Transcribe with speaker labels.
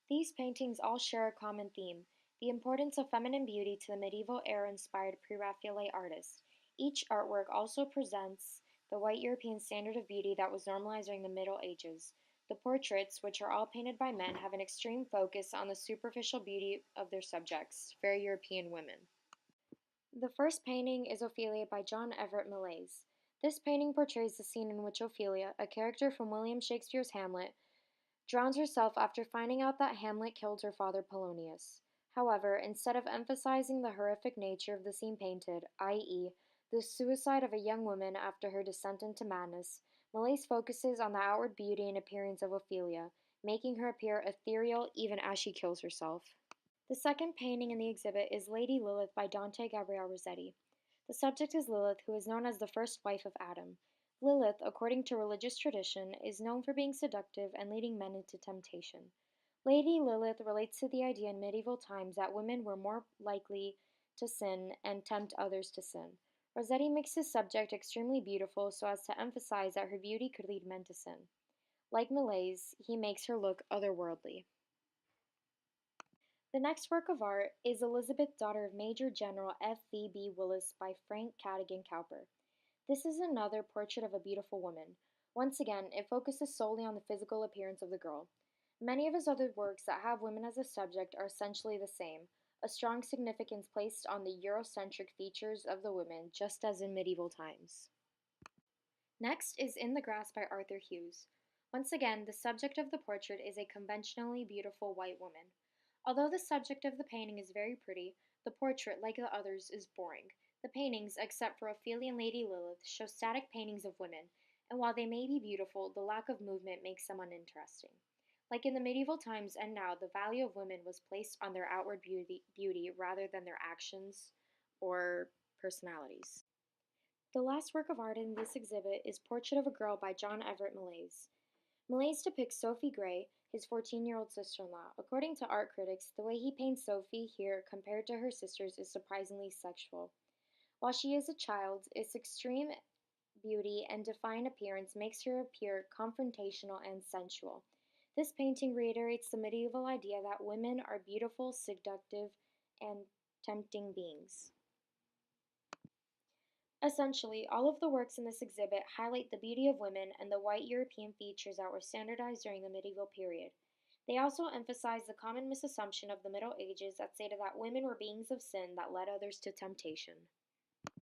Speaker 1: These paintings all share a common theme: the importance of feminine beauty to the medieval era-inspired Pre-Raphaelite artists. Each artwork also presents the white European standard of beauty that was normalized during the Middle Ages. The portraits, which are all painted by men, have an extreme focus on the superficial beauty of their subjects, very European women. The first painting is Ophelia by John Everett Millais. This painting portrays the scene in which Ophelia, a character from William Shakespeare's Hamlet, drowns herself after finding out that Hamlet killed her father Polonius. However, instead of emphasizing the horrific nature of the scene painted, i.e., the suicide of a young woman after her descent into madness, Millais focuses on the outward beauty and appearance of Ophelia, making her appear ethereal even as she kills herself. The second painting in the exhibit is Lady Lilith by Dante Gabriel Rossetti. The subject is Lilith, who is known as the first wife of Adam. Lilith, according to religious tradition, is known for being seductive and leading men into temptation. Lady Lilith relates to the idea in medieval times that women were more likely to sin and tempt others to sin. Rossetti makes his subject extremely beautiful so as to emphasize that her beauty could lead men to sin. Like Millais, he makes her look otherworldly. The next work of art is Elizabeth, daughter of Major General F.V.B. Willis by Frank Cadogan Cowper. This is another portrait of a beautiful woman. Once again, it focuses solely on the physical appearance of the girl. Many of his other works that have women as a subject are essentially the same, a strong significance placed on the Eurocentric features of the women, just as in medieval times. Next is In the Grass by Arthur Hughes. Once again, the subject of the portrait is a conventionally beautiful white woman. Although the subject of the painting is very pretty, the portrait, like the others, is boring. The paintings, except for Ophelia and Lady Lilith, show static paintings of women, and while they may be beautiful, the lack of movement makes them uninteresting. Like in the medieval times and now, the value of women was placed on their outward beauty rather than their actions or personalities. The last work of art in this exhibit is Portrait of a Girl by John Everett Millais. Millais depicts Sophie Gray, his 14-year-old sister-in-law. According to art critics, the way he paints Sophie here compared to her sisters is surprisingly sexual. While she is a child, its extreme beauty and defiant appearance makes her appear confrontational and sensual. This painting reiterates the medieval idea that women are beautiful, seductive, and tempting beings. Essentially, all of the works in this exhibit highlight the beauty of women and the white European features that were standardized during the medieval period. They also emphasize the common misassumption of the Middle Ages that stated that women were beings of sin that led others to temptation.